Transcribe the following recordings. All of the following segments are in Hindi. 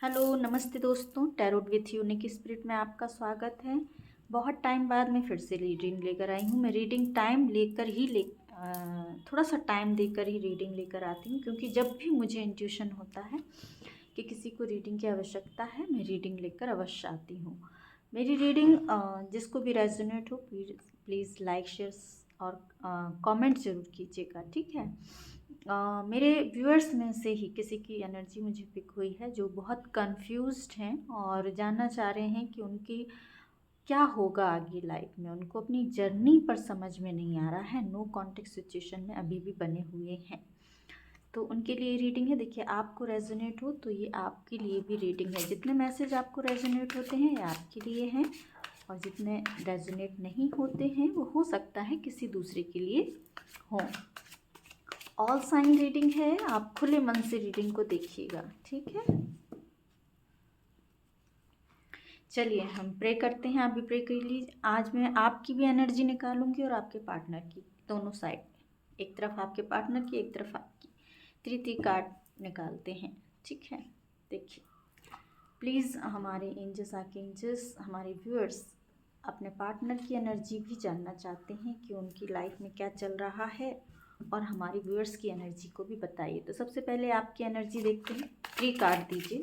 हेलो नमस्ते दोस्तों, टैरोट विथ यूनिक स्पिरिट में आपका स्वागत है। बहुत टाइम बाद मैं फिर से रीडिंग लेकर आई हूँ। मैं रीडिंग टाइम लेकर ही थोड़ा सा टाइम देकर ही रीडिंग लेकर आती हूँ, क्योंकि जब भी मुझे इंट्यूशन होता है कि किसी को रीडिंग की आवश्यकता है, मैं रीडिंग लेकर अवश्य आती हूँ। मेरी रीडिंग जिसको भी रेजोनेट हो प्लीज़ लाइक शेयर और कमेंट ज़रूर कीजिएगा, ठीक है। मेरे व्यूअर्स में से ही किसी की एनर्जी मुझे पिक हुई है जो बहुत कंफ्यूज्ड हैं और जानना चाह रहे हैं कि उनकी क्या होगा आगे लाइफ में। उनको अपनी जर्नी पर समझ में नहीं आ रहा है, नो कॉन्टेक्स्ट सिचुएशन में अभी भी बने हुए हैं। तो उनके लिए रीडिंग है। देखिए, आपको रेजोनेट हो तो ये आपके लिए भी रीडिंग है। जितने मैसेज आपको रेजोनेट होते हैं ये आपके लिए हैं, और जितने रेजोनेट नहीं होते हैं वो हो सकता है किसी दूसरे के लिए हों। ऑल साइन रीडिंग है, आप खुले मन से रीडिंग को देखिएगा, ठीक है। चलिए हम प्रे करते हैं, आप भी प्रे कर लीजिए। आज मैं आपकी भी एनर्जी निकालूंगी और आपके पार्टनर की, दोनों साइड, एक तरफ आपके पार्टनर की, एक तरफ आपकी। तृतीय कार्ड निकालते हैं, ठीक है। देखिए, प्लीज़ हमारे एंजल्स, आके एंजल्स, हमारे व्यूअर्स अपने पार्टनर की एनर्जी भी जानना चाहते हैं कि उनकी लाइफ में क्या चल रहा है, और हमारे व्यूअर्स की एनर्जी को भी बताइए। तो सबसे पहले आपकी एनर्जी देखते हैं। 3 कार्ड दीजिए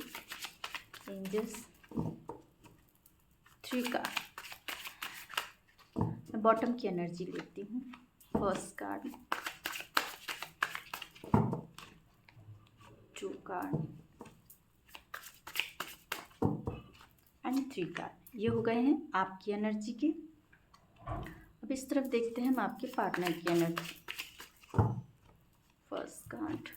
एंजल्स, 3 कार्ड। मैं बॉटम की एनर्जी लेती हूँ। First card, 2 card and 3 card. ये हो गए हैं आपकी एनर्जी के। अब इस तरफ देखते हैं हम आपके पार्टनर की energy. First card,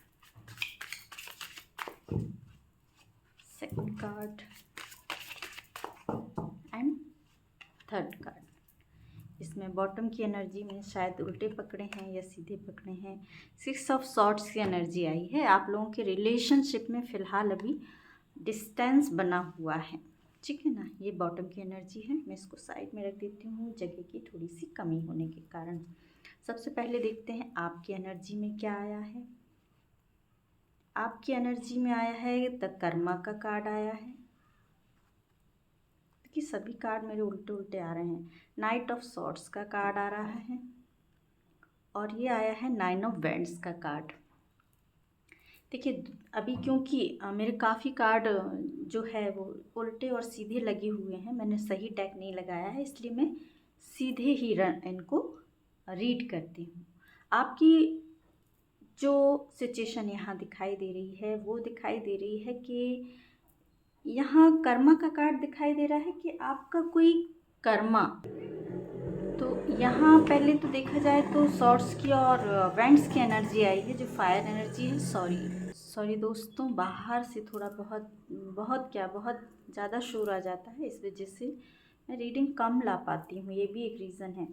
second card and third card. इसमें बॉटम की एनर्जी में शायद उल्टे पकड़े हैं या सीधे पकड़े हैं। 6 ऑफ सॉर्ड्स की एनर्जी आई है। आप लोगों के रिलेशनशिप में फ़िलहाल अभी डिस्टेंस बना हुआ है, ठीक है ना। ये बॉटम की एनर्जी है। मैं इसको साइड में रख देती हूँ जगह की थोड़ी सी कमी होने के कारण। सबसे पहले देखते हैं आपकी एनर्जी में क्या आया है। आपकी एनर्जी में आया है द कर्मा का कार्ड आया है, कि सभी कार्ड मेरे उल्टे उल्टे आ रहे हैं। नाइट ऑफ सॉर्ड्स का कार्ड आ रहा है, और ये आया है 9 ऑफ वैंड्स का कार्ड। देखिए, अभी क्योंकि मेरे काफ़ी कार्ड जो है वो उल्टे और सीधे लगे हुए हैं, मैंने सही डेक नहीं लगाया है, इसलिए मैं सीधे ही इनको रीड करती हूँ। आपकी जो सिचुएशन यहाँ दिखाई दे रही है वो दिखाई दे रही है कि यहाँ कर्मा का कार्ड दिखाई दे रहा है कि आपका कोई कर्मा। तो यहाँ पहले तो देखा जाए तो सॉर्ड्स की और वेंट्स की एनर्जी आई है जो फायर एनर्जी है। सॉरी दोस्तों, बाहर से थोड़ा बहुत बहुत ज़्यादा शोर आ जाता है, इस वजह से मैं रीडिंग कम ला पाती हूँ, ये भी एक रीज़न है।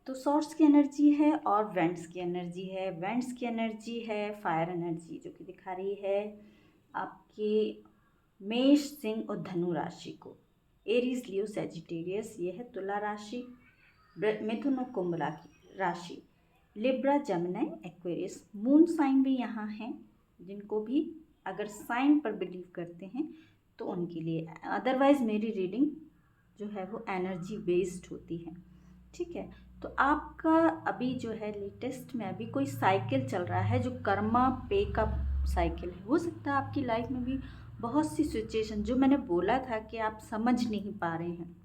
तो सॉर्ड्स की एनर्जी है और वेंट्स की एनर्जी है। वेंट्स की एनर्जी है फायर एनर्जी, जो कि दिखा रही है आपके मेष, सिंह और धनु राशि को। एरीज, लियो, सेजिटेरियस, ये है तुला राशि। मिथुन और कुंभ राशि, लिब्रा, जमिनी, एक्वेरियस। मून साइन भी यहाँ हैं, जिनको भी अगर साइन पर बिलीव करते हैं तो उनके लिए। अदरवाइज मेरी रीडिंग जो है वो एनर्जी बेस्ड होती है, ठीक है। तो आपका अभी जो है लेटेस्ट में अभी कोई साइकिल चल रहा है जो कर्मा पे का साइकिल है। हो सकता है आपकी लाइफ में भी बहुत सी सिचुएशन, जो मैंने बोला था कि आप समझ नहीं पा रहे हैं,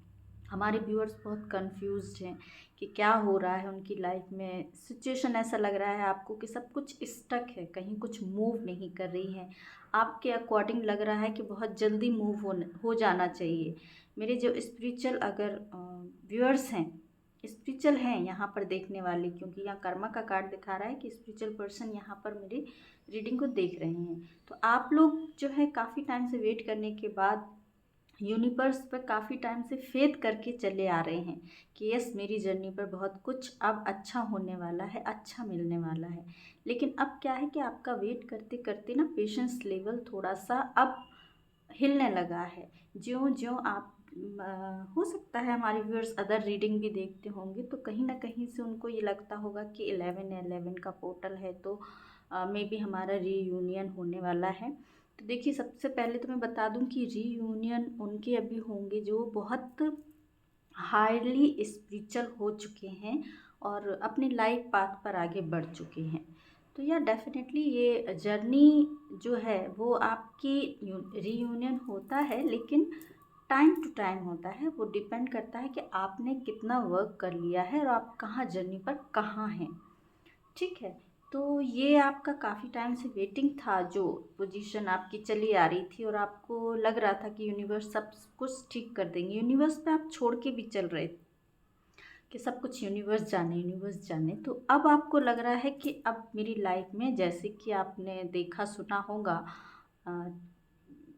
हमारे व्यूअर्स बहुत कंफ्यूज्ड हैं कि क्या हो रहा है उनकी लाइफ में। सिचुएशन ऐसा लग रहा है आपको कि सब कुछ स्टक है, कहीं कुछ मूव नहीं कर रही है। आपके अकॉर्डिंग लग रहा है कि बहुत जल्दी मूव हो जाना चाहिए। मेरे जो स्पिरिचुअल अगर व्यूअर्स हैं, स्पिरिचुअल हैं यहाँ पर देखने वाले, क्योंकि यहाँ कर्मा का कार्ड दिखा रहा है कि स्पिरिचुअल पर्सन यहाँ पर मेरी रीडिंग को देख रहे हैं। तो आप लोग जो है काफ़ी टाइम से वेट करने के बाद यूनिवर्स पर काफ़ी टाइम से फेथ करके चले आ रहे हैं कि यस, मेरी जर्नी पर बहुत कुछ अब अच्छा होने वाला है, अच्छा मिलने वाला है। लेकिन अब क्या है कि आपका वेट करते करते ना पेशेंस लेवल थोड़ा सा अब हिलने लगा है। ज्यों ज्यों आप हो सकता है हमारे व्यूअर्स अदर रीडिंग भी देखते होंगे, तो कहीं ना कहीं से उनको ये लगता होगा कि 11/11 का पोर्टल है, तो मे बी हमारा रीयूनियन होने वाला है। तो देखिए, सबसे पहले तो मैं बता दूं कि रीयूनियन उनके अभी होंगे जो बहुत हाईली स्पिरिचुअल हो चुके हैं और अपनी लाइफ पाथ पर आगे बढ़ चुके हैं। तो या डेफिनेटली ये जर्नी जो है वो आपकी रीयूनियन होता है, लेकिन टाइम टू टाइम होता है। वो डिपेंड करता है कि आपने कितना वर्क कर लिया है और आप कहाँ जर्नी पर कहाँ हैं। ठीक है, तो ये आपका काफ़ी टाइम से वेटिंग था, जो पोजीशन आपकी चली आ रही थी और आपको लग रहा था कि यूनिवर्स सब कुछ ठीक कर देंगे। यूनिवर्स पे आप छोड़ के भी चल रहे थे कि सब कुछ यूनिवर्स जाने। तो अब आपको लग रहा है कि अब मेरी लाइफ में, जैसे कि आपने देखा सुना होगा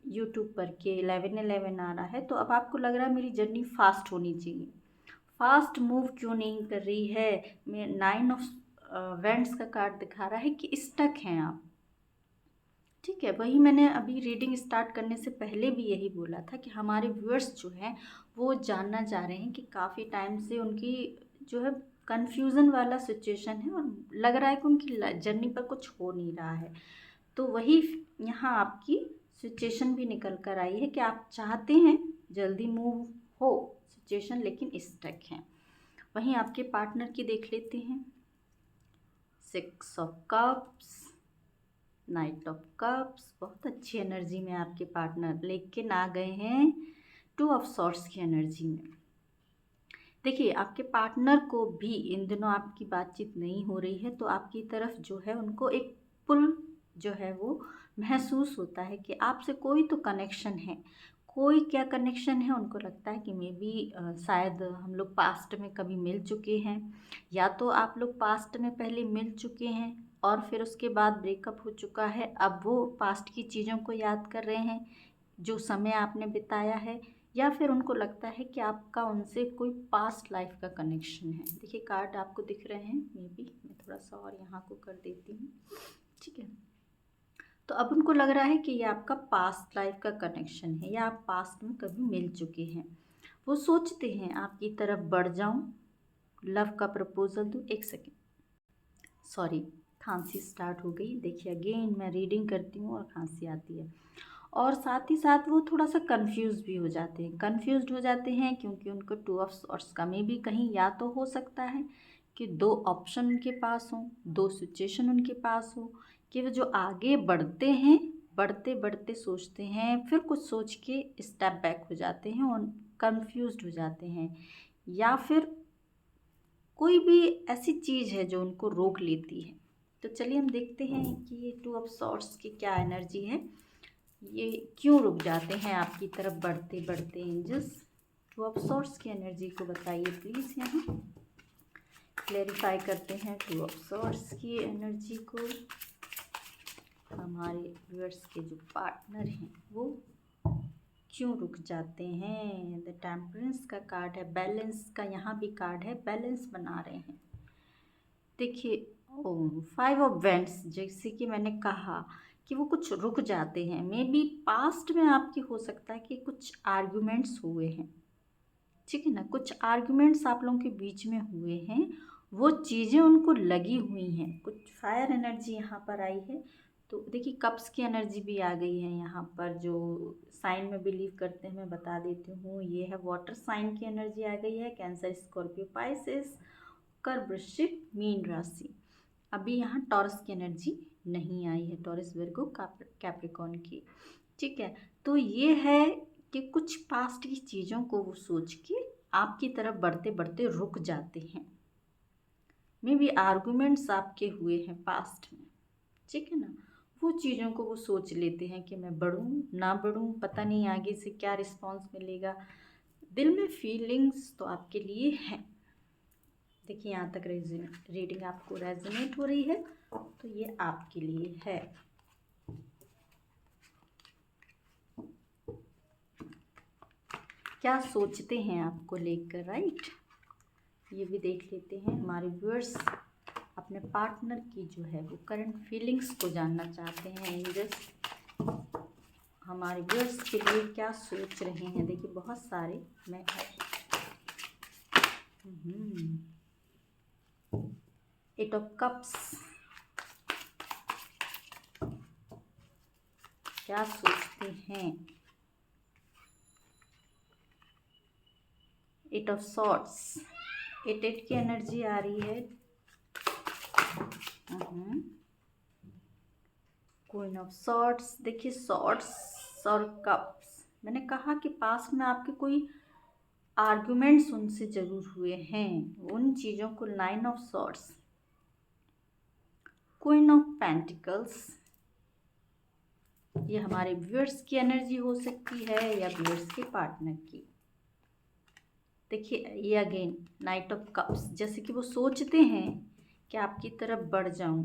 यूट्यूब पर के 11-11 आ रहा है, तो अब आपको लग रहा है मेरी जर्नी फास्ट होनी चाहिए। फास्ट मूव क्यों नहीं कर रही है? मैं 9 ऑफ वेंट्स का कार्ड दिखा रहा है कि स्टक हैं आप। ठीक है, वही मैंने अभी रीडिंग स्टार्ट करने से पहले भी यही बोला था कि हमारे व्यूअर्स जो हैं वो जानना चाह रहे हैं कि काफ़ी टाइम से उनकी जो है कन्फ्यूज़न वाला सिचुएशन है और लग रहा है कि उनकी जर्नी पर कुछ हो नहीं रहा है। तो वही यहाँ आपकी सिचुएशन भी निकल कर आई है कि आप चाहते हैं जल्दी मूव हो सिचुएशन, लेकिन स्टक हैं। वहीं आपके पार्टनर की देख लेते हैं। 6 of cups, night of cups, बहुत अच्छी एनर्जी में आपके पार्टनर लेकिन आ गए हैं 2 ऑफ सॉर्ड्स की एनर्जी में। देखिए, आपके पार्टनर को भी इन दिनों आपकी बातचीत नहीं हो रही है, तो आपकी तरफ जो है उनको एक पुल जो है वो महसूस होता है कि आपसे कोई तो कनेक्शन है। कोई क्या कनेक्शन है, उनको लगता है कि मे बी शायद हम लोग पास्ट में कभी मिल चुके हैं, या तो आप लोग पास्ट में पहले मिल चुके हैं और फिर उसके बाद ब्रेकअप हो चुका है। अब वो पास्ट की चीज़ों को याद कर रहे हैं जो समय आपने बिताया है, या फिर उनको लगता है कि आपका उनसे कोई पास्ट लाइफ का कनेक्शन है। देखिए, कार्ड आपको दिख रहे हैं, मे बी मैं थोड़ा सा और यहाँ को कर देती हूँ। ठीक है, तो अब उनको लग रहा है कि ये आपका पास्ट लाइफ का कनेक्शन है या आप पास्ट में कभी मिल चुके हैं। वो सोचते हैं आपकी तरफ बढ़ जाऊं, लव का प्रपोजल दूं। एक सेकेंड, सॉरी, खांसी स्टार्ट हो गई। देखिए, अगेन मैं रीडिंग करती हूँ और खांसी आती है। और साथ ही साथ वो थोड़ा सा कंफ्यूज भी हो जाते हैं। कंफ्यूज्ड हो जाते हैं क्योंकि उनको 2 ऑफ सॉर्ड्स का में भी कहीं या तो हो सकता है कि 2 ऑप्शन उनके पास हों, 2 सिचुएशन उनके पास हो, कि वो जो आगे बढ़ते हैं, बढ़ते बढ़ते सोचते हैं, फिर कुछ सोच के स्टेप बैक हो जाते हैं और कंफ्यूज्ड हो जाते हैं, या फिर कोई भी ऐसी चीज़ है जो उनको रोक लेती है। तो चलिए हम देखते हैं कि ये 2 ऑफ सॉर्ड्स की क्या एनर्जी है, ये क्यों रुक जाते हैं आपकी तरफ बढ़ते बढ़ते। एंजल्स, 2 ऑफ सॉर्ड्स की एनर्जी को बताइए प्लीज़। यहाँ क्लेरिफाई करते हैं 2 ऑफ सॉर्ड्स की एनर्जी को। हमारे व्यूअर्स के जो पार्टनर हैं वो क्यों रुक जाते हैं। द टेम्परेंस का कार्ड है, बैलेंस का यहाँ भी कार्ड है, बैलेंस बना रहे हैं। देखिए, 5 ऑफ वेंट्स, जैसे कि मैंने कहा कि वो कुछ रुक जाते हैं। मे बी पास्ट में आपके हो सकता है कि कुछ आर्ग्यूमेंट्स हुए हैं, ठीक है ना, कुछ आर्ग्यूमेंट्स आप लोगों के बीच में हुए हैं, वो चीज़ें उनको लगी हुई हैं। कुछ फायर एनर्जी यहाँ पर आई है। तो देखिए, कप्स की एनर्जी भी आ गई है यहाँ पर। जो साइन में बिलीव करते हैं मैं बता देती हूँ, ये है वाटर साइन की एनर्जी आ गई है। कैंसर, स्कॉर्पियो, पाइसेस, कर, वृश्चिक, मीन राशि। अभी यहाँ टॉरस की एनर्जी नहीं आई है, टॉरस, वर्गो, कैप्रिकॉर्न की। ठीक है, तो ये है कि कुछ पास्ट की चीज़ों को वो सोच के आपकी तरफ बढ़ते बढ़ते रुक जाते हैं। मे बी आर्गूमेंट्स आपके हुए हैं पास्ट में, ठीक है ना, वो चीज़ों को वो सोच लेते हैं कि मैं बढ़ूँ ना बढ़ूँ, पता नहीं आगे से क्या रिस्पॉन्स मिलेगा। दिल में फीलिंग्स तो आपके लिए हैं। देखिए, यहाँ तक रीडिंग आपको रेजोनेट हो रही है तो ये आपके लिए है। क्या सोचते हैं आपको लेकर, राइट, ये भी देख लेते हैं। हमारे व्यूअर्स अपने पार्टनर की जो है वो करंट फीलिंग्स को जानना चाहते हैं। एंजल्स हमारे व्यूअर्स के लिए क्या सोच रहे हैं। देखिए, बहुत सारे मैं 8 ऑफ कप्स, क्या सोचते हैं। एट ऑफ सॉर्ट्स, एट की एनर्जी आ रही है। क्वीन ऑफ सॉर्ट्स, देखिए सॉर्ट्स और कप्स, मैंने कहा कि पास में आपके कोई आर्गुमेंट्स उनसे जरूर हुए हैं, उन चीज़ों को। Nine of swords, queen of pentacles, ये हमारे व्यूअर्स की एनर्जी हो सकती है या व्यूअर्स के पार्टनर की। देखिए ये अगेन नाइट ऑफ कप्स, जैसे कि वो सोचते हैं कि आपकी तरफ बढ़ जाऊं,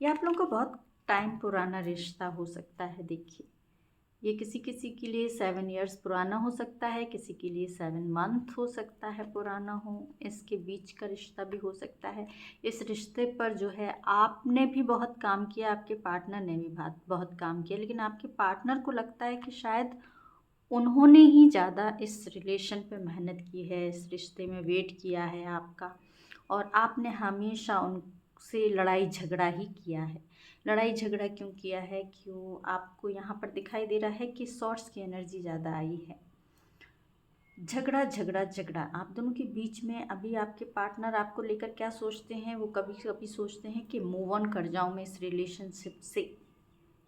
या आप लोगों का बहुत टाइम पुराना रिश्ता हो सकता है। देखिए ये किसी किसी के लिए 7 इयर्स पुराना हो सकता है, किसी के लिए 7 मंथ हो सकता है पुराना हो, इसके बीच का रिश्ता भी हो सकता है। इस रिश्ते पर जो है आपने भी बहुत काम किया, आपके पार्टनर ने भी बहुत काम किया, लेकिन आपके पार्टनर को लगता है कि शायद उन्होंने ही ज़्यादा इस रिलेशन पे मेहनत की है, इस रिश्ते में वेट किया है आपका, और आपने हमेशा उनसे लड़ाई झगड़ा ही किया है। लड़ाई झगड़ा क्यों किया है, क्यों आपको यहाँ पर दिखाई दे रहा है कि सॉर्ट्स की एनर्जी ज़्यादा आई है। झगड़ा झगड़ा झगड़ा आप दोनों के बीच में। अभी आपके पार्टनर आपको लेकर क्या सोचते हैं, वो कभी कभी सोचते हैं कि मूव ऑन कर जाऊँ मैं इस रिलेशनशिप से,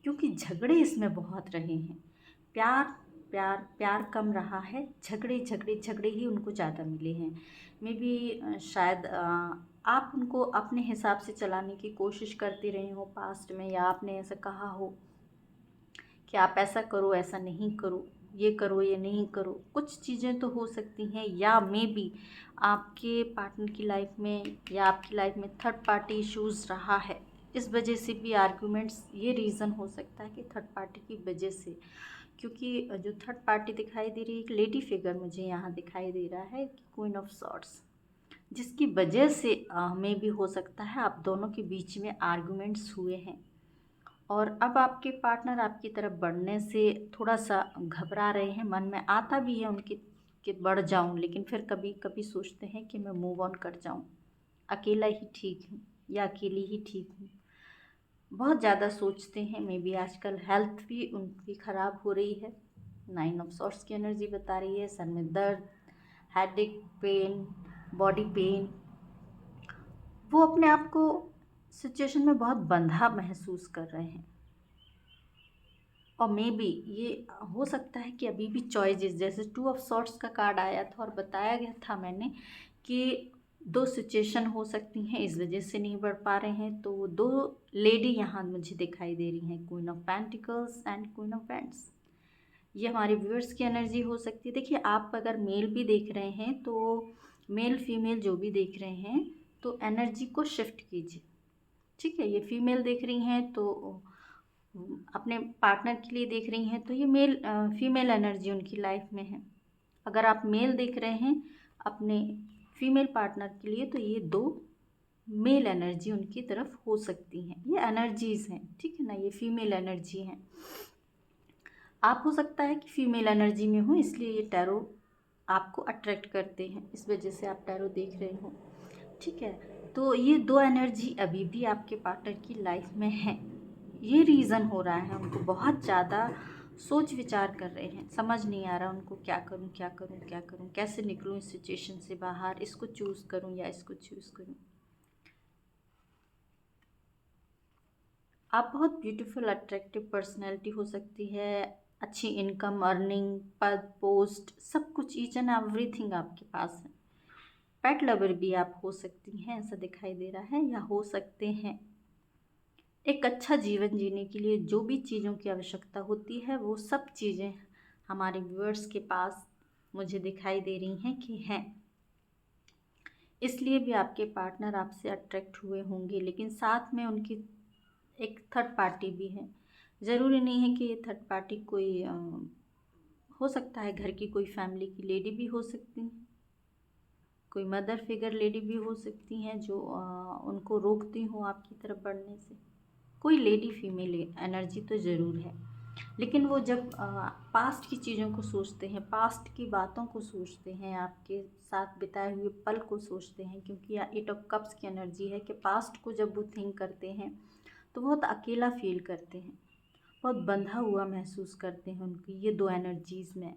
क्योंकि झगड़े इसमें बहुत रहे हैं। प्यार प्यार प्यार कम रहा है, झगड़े झगड़े झगड़े ही उनको ज़्यादा मिले हैं। मे बी शायद आप उनको अपने हिसाब से चलाने की कोशिश करते रहे हो पास्ट में, या आपने ऐसा कहा हो कि आप ऐसा करो ऐसा नहीं करो, ये करो ये नहीं करो। कुछ चीज़ें तो हो सकती हैं, या मे बी आपके पार्टनर की लाइफ में या आपकी लाइफ में थर्ड पार्टी इश्यूज़ रहा है, इस वजह से भी आर्गुमेंट्स, ये रीज़न हो सकता है कि थर्ड पार्टी की वजह से। क्योंकि जो थर्ड पार्टी दिखाई दे रही है, एक लेडी फिगर मुझे यहाँ दिखाई दे रहा है, क्वीन ऑफ सॉर्ट्स, जिसकी वजह से में भी हो सकता है आप दोनों के बीच में आर्गुमेंट्स हुए हैं। और अब आपके पार्टनर आपकी तरफ बढ़ने से थोड़ा सा घबरा रहे हैं, मन में आता भी है उनकी कि बढ़ जाऊं, लेकिन फिर कभी कभी सोचते हैं कि मैं मूव ऑन कर जाऊं, अकेला ही ठीक हूँ या अकेली ही ठीक हूँ। बहुत ज़्यादा सोचते हैं, मे बी आजकल हेल्थ भी उनकी ख़राब हो रही है। 9 ऑफ सॉर्ट्स की एनर्जी बता रही है सर में दर्द, हेडेक, पेन, बॉडी पेन। वो अपने आप को सिचुएशन में बहुत बंधा महसूस कर रहे हैं। और मे बी ये हो सकता है कि अभी भी चॉइसेस, जैसे 2 ऑफ सॉर्ट्स का कार्ड आया था और बताया गया था मैंने कि 2 सिचुएशन हो सकती हैं, इस वजह से नहीं बढ़ पा रहे हैं। तो 2 लेडी यहाँ मुझे दिखाई दे रही हैं, queen of pentacles and queen of wands. ये हमारे व्यूअर्स की एनर्जी हो सकती है। देखिए आप अगर मेल भी देख रहे हैं तो मेल फीमेल जो भी देख रहे हैं तो एनर्जी को शिफ्ट कीजिए, ठीक है। ये फीमेल देख रही हैं तो अपने पार्टनर के लिए देख रही हैं तो ये फीमेल एनर्जी उनकी लाइफ में है। अगर आप मेल देख रहे हैं अपने फीमेल पार्टनर के लिए तो ये 2 मेल एनर्जी उनकी तरफ हो सकती हैं। ये एनर्जीज़ हैं, ठीक है ना, ये फीमेल एनर्जी हैं। आप हो सकता है कि फीमेल एनर्जी में हो, इसलिए ये टैरो आपको अट्रैक्ट करते हैं, इस वजह से आप टैरो देख रहे हो, ठीक है। तो ये 2 एनर्जी अभी भी आपके पार्टनर की लाइफ में है। ये रीज़न हो रहा है उनको बहुत ज़्यादा सोच विचार कर रहे हैं, समझ नहीं आ रहा उनको क्या करूं क्या करूं क्या करूं, कैसे निकलूं इस सिचुएशन से बाहर, इसको चूज़ करूं या इसको चूज़ करूं। आप बहुत ब्यूटीफुल अट्रैक्टिव पर्सनैलिटी हो सकती है, अच्छी इनकम, अर्निंग, पद, पोस्ट, सब कुछ, ईच एंड एवरीथिंग आपके पास है। पेट लवर भी आप हो सकती हैं, ऐसा दिखाई दे रहा है, या हो सकते हैं। एक अच्छा जीवन जीने के लिए जो भी चीज़ों की आवश्यकता होती है वो सब चीज़ें हमारे व्यूअर्स के पास मुझे दिखाई दे रही हैं कि हैं। इसलिए भी आपके पार्टनर आपसे अट्रैक्ट हुए होंगे, लेकिन साथ में उनकी एक थर्ड पार्टी भी है। ज़रूरी नहीं है कि ये थर्ड पार्टी कोई हो सकता है घर की कोई फैमिली की लेडी भी हो सकती हैं, कोई मदर फिगर लेडी भी हो सकती हैं जो उनको रोकती हो आपकी तरफ बढ़ने से। कोई लेडी फीमेल एनर्जी तो ज़रूर है, लेकिन वो जब पास्ट की चीज़ों को सोचते हैं, पास्ट की बातों को सोचते हैं, आपके साथ बिताए हुए पल को सोचते हैं, क्योंकि 8 ऑफ कप्स की एनर्जी है कि पास्ट को जब वो थिंक करते हैं तो बहुत अकेला फील करते हैं, बहुत बंधा हुआ महसूस करते हैं उनकी ये दो एनर्जीज़ में,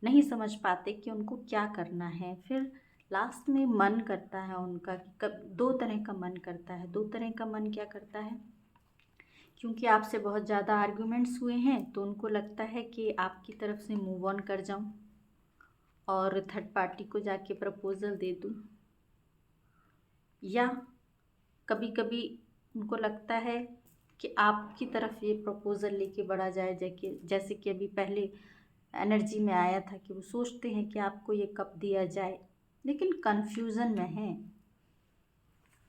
नहीं समझ पाते कि उनको क्या करना है। फिर लास्ट में मन करता है उनका कि कब दो तरह का मन करता है। दो तरह का मन क्या करता है, क्योंकि आपसे बहुत ज़्यादा आर्ग्यूमेंट्स हुए हैं तो उनको लगता है कि आपकी तरफ से मूव ऑन कर जाऊं और थर्ड पार्टी को जाके प्रपोज़ल दे दूं, या कभी कभी उनको लगता है कि आपकी तरफ ये प्रपोज़ल लेके बढ़ा जाए, जैसे कि अभी पहले एनर्जी में आया था कि वो सोचते हैं कि आपको ये कब दिया जाए, लेकिन कन्फ्यूज़न में है,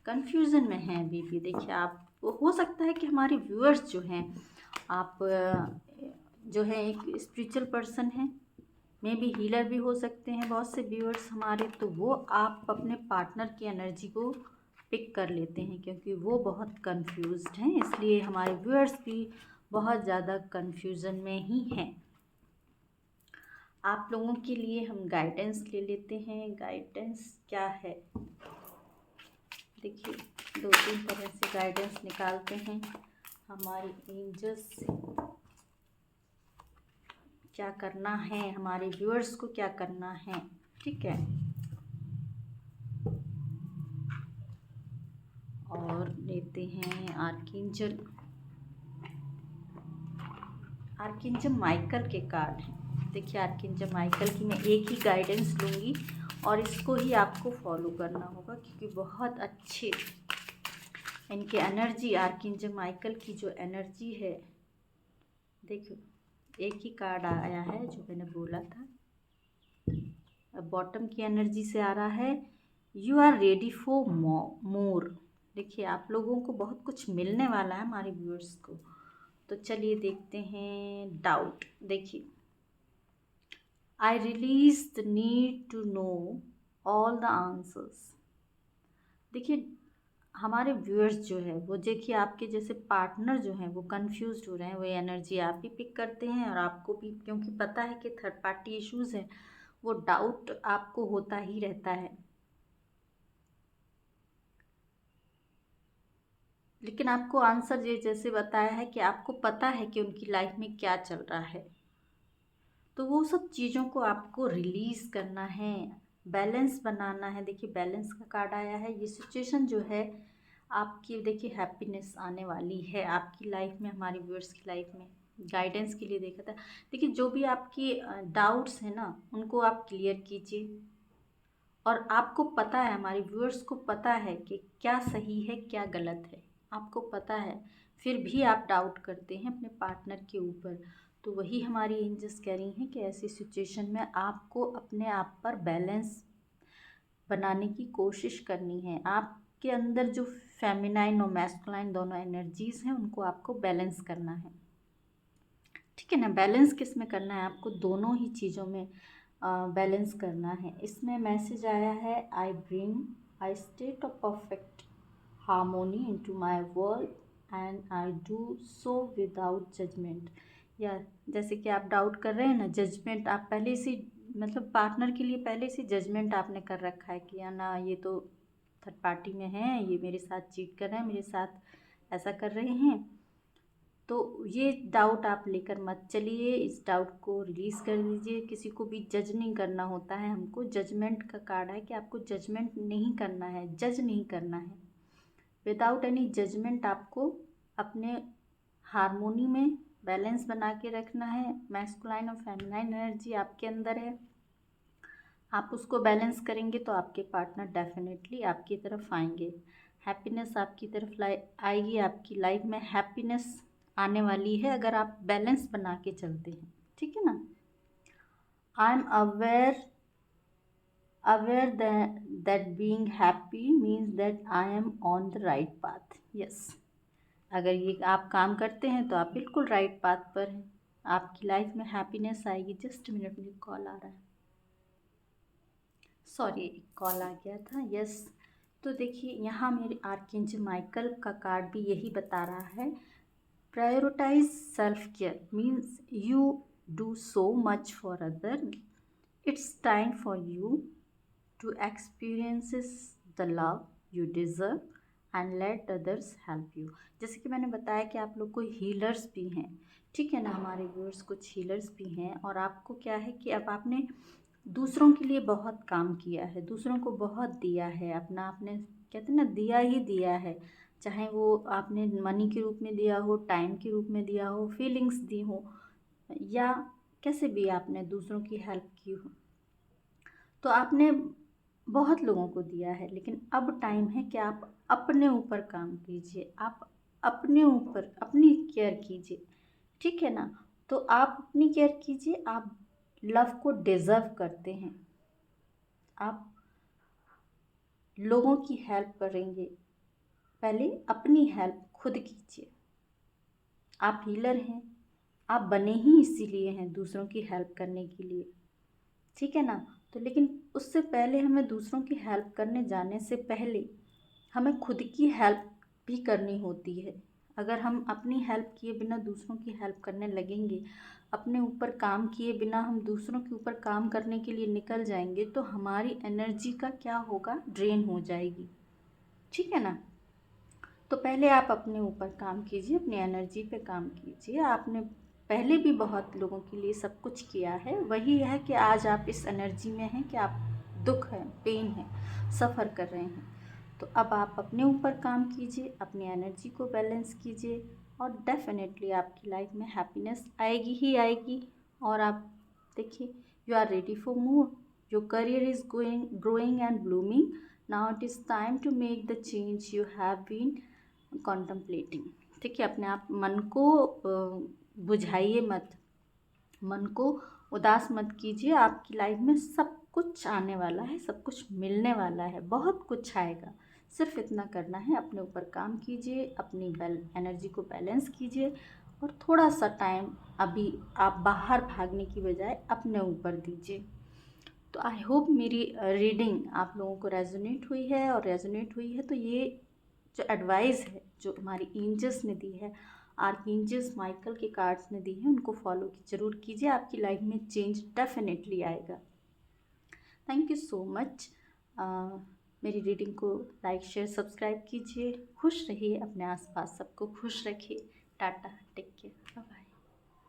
कन्फ्यूज़न में है अभी भी। देखिए, आप हो सकता है कि हमारे व्यूअर्स जो हैं, आप जो है एक स्पिरिचुअल पर्सन हैं, मे बी हीलर भी हो सकते हैं बहुत से व्यूअर्स हमारे, तो वो आप अपने पार्टनर की एनर्जी को पिक कर लेते हैं क्योंकि वो बहुत कंफ्यूज्ड हैं, इसलिए हमारे व्यूअर्स भी बहुत ज़्यादा कंफ्यूजन में ही हैं। आप लोगों के लिए हम गाइडेंस ले लेते हैं। गाइडेंस क्या है, देखिए दो तीन तरह से गाइडेंस निकालते हैं। हमारे एंजल्स से क्या करना है, हमारे व्यूअर्स को क्या करना है, ठीक है। और लेते हैं आर्कएंजल, आर्कएंजल माइकल के कार्ड हैं। देखिए आर्कएंजल माइकल की मैं एक ही गाइडेंस लूँगी और इसको ही आपको फॉलो करना होगा क्योंकि बहुत अच्छे इनकी एनर्जी, आर्कएंजल माइकल की जो एनर्जी है, देखो एक ही कार्ड आया है जो मैंने बोला था। बॉटम की एनर्जी से आ रहा है you are ready for more. देखिए आप लोगों को बहुत कुछ मिलने वाला है हमारे व्यूअर्स को। तो चलिए देखते हैं डाउट। देखिए I release the need to know all the answers. देखिए हमारे व्यूअर्स जो है वो, देखिए आपके जैसे पार्टनर जो हैं वो कंफ्यूज्ड हो रहे हैं, वो एनर्जी आप भी पिक करते हैं और आपको भी, क्योंकि पता है कि थर्ड पार्टी इश्यूज़ हैं, वो डाउट आपको होता ही रहता है। लेकिन आपको आंसर ये जैसे बताया है कि आपको पता है कि उनकी लाइफ में क्या चल रहा है, तो वो सब चीज़ों को आपको रिलीज़ करना है, बैलेंस बनाना है। देखिए बैलेंस का कार्ड आया है। ये सिचुएशन जो है आपकी, देखिए हैप्पीनेस आने वाली है आपकी लाइफ में, हमारे व्यूअर्स की लाइफ में। गाइडेंस के लिए देखा था। देखिए जो भी आपकी डाउट्स हैं ना, उनको आप क्लियर कीजिए। और आपको पता है, हमारे व्यूअर्स को पता है कि क्या सही है क्या गलत है, आपको पता है, फिर भी आप डाउट करते हैं अपने पार्टनर के ऊपर। तो वही हमारी एंजल्स कह रही हैं कि ऐसी सिचुएशन में आपको अपने आप पर बैलेंस बनाने की कोशिश करनी है। आपके अंदर जो फेमिनाइन और मैस्कुलाइन दोनों एनर्जीज़ हैं उनको आपको बैलेंस करना है, ठीक है ना। बैलेंस किस में करना है, आपको दोनों ही चीज़ों में बैलेंस करना है। इसमें मैसेज आया है I bring I state of perfect harmony into my world and I do so without judgement. या जैसे कि आप डाउट कर रहे हैं ना, जजमेंट आप पहले से, मतलब पार्टनर के लिए पहले से जजमेंट आपने कर रखा है कि या ना ये तो थर्ड पार्टी में है, ये मेरे साथ चीट कर रहे हैं, मेरे साथ ऐसा कर रहे हैं। तो ये डाउट आप लेकर मत चलिए, इस डाउट को रिलीज़ कर दीजिए। किसी को भी जज नहीं करना होता है, हमको जजमेंट का कार्ड है कि आपको जजमेंट नहीं करना है, जज नहीं करना है। विदाउट एनी जजमेंट आपको अपने हारमोनी में बैलेंस बना के रखना है। मैस्कुलाइन और फेमिनाइन एनर्जी आपके अंदर है, आप उसको बैलेंस करेंगे तो आपके पार्टनर डेफिनेटली आपकी तरफ आएंगे, हैप्पीनेस आपकी तरफ आएगी, आपकी लाइफ में हैप्पीनेस आने वाली है अगर आप बैलेंस बना के चलते हैं, ठीक है ना। I am aware that being happy means that I am on the right path. Yes, अगर ये आप काम करते हैं तो आप बिल्कुल राइट पाथ पर हैं, आपकी लाइफ में हैप्पीनेस आएगी। जस्ट मिनट, मुझे कॉल आ रहा है, सॉरी कॉल आ गया था। यस, तो देखिए यहाँ मेरे आर्कएंजल माइकल का कार्ड भी यही बता रहा है, prioritise self care means you do so much for other, it's time for you to experiences the love you deserve and let others help you. जैसे कि मैंने बताया कि आप लोग कोई हीलर्स भी हैं, ठीक है ना। हमारे व्यूअर्स कुछ हीलर्स भी हैं और आपको क्या है कि अब आपने दूसरों के लिए बहुत काम किया है, दूसरों को बहुत दिया है, अपना आपने कहते हैं ना दिया ही दिया है, चाहे वो आपने मनी के रूप में दिया हो, टाइम के रूप में दिया हो, फीलिंग्स दी हो, या कैसे भी आपने दूसरों की हेल्प की हो, तो आपने बहुत लोगों को दिया है। लेकिन अब टाइम है कि आप अपने ऊपर काम कीजिए, आप अपने ऊपर अपनी केयर कीजिए, ठीक है ना। तो आप अपनी केयर कीजिए, आप लव को डिज़र्व करते हैं, आप लोगों की हेल्प करेंगे, पहले अपनी हेल्प खुद कीजिए। आप हीलर हैं, आप बने ही इसीलिए हैं दूसरों की हेल्प करने के लिए, ठीक है ना। तो लेकिन उससे पहले हमें दूसरों की हेल्प करने जाने से पहले हमें खुद की हेल्प भी करनी होती है। अगर हम अपनी हेल्प किए बिना दूसरों की हेल्प करने लगेंगे, अपने ऊपर काम किए बिना हम दूसरों के ऊपर काम करने के लिए निकल जाएंगे, तो हमारी एनर्जी का क्या होगा, ड्रेन हो जाएगी, ठीक है ना। तो पहले आप अपने ऊपर काम कीजिए, अपनी एनर्जी पे काम कीजिए। आपने पहले भी बहुत लोगों के लिए सब कुछ किया है, वही है कि आज आप इस एनर्जी में हैं कि आप दुख है, पेन है, सफ़र कर रहे हैं। तो अब आप अपने ऊपर काम कीजिए, अपनी एनर्जी को बैलेंस कीजिए, और डेफिनेटली आपकी लाइफ में हैप्पीनेस आएगी ही आएगी। और आप देखिए, you are ready for more, your career is going growing and blooming, now it is time to make the change you have been contemplating. ठीक है, अपने आप मन को बुझाइए मत, मन को उदास मत कीजिए। आपकी लाइफ में सब कुछ आने वाला है, सब कुछ मिलने वाला है, बहुत कुछ आएगा। सिर्फ इतना करना है, अपने ऊपर काम कीजिए, अपनी एनर्जी को बैलेंस कीजिए, और थोड़ा सा टाइम अभी आप बाहर भागने की बजाय अपने ऊपर दीजिए। तो आई होप मेरी रीडिंग आप लोगों को रेजोनेट हुई है, और रेजोनेट हुई है तो ये जो एडवाइस है जो हमारी एंजल्स ने दी है, आर्कएंजल्स माइकल के कार्ड्स ने दी है, उनको फॉलो ज़रूर कीजिए, आपकी लाइफ में चेंज डेफिनेटली आएगा। Thank you so much. मेरी रीडिंग को लाइक शेयर सब्सक्राइब कीजिए। खुश रहिए, अपने आसपास सबको खुश रखिए। Tata, take care, bye.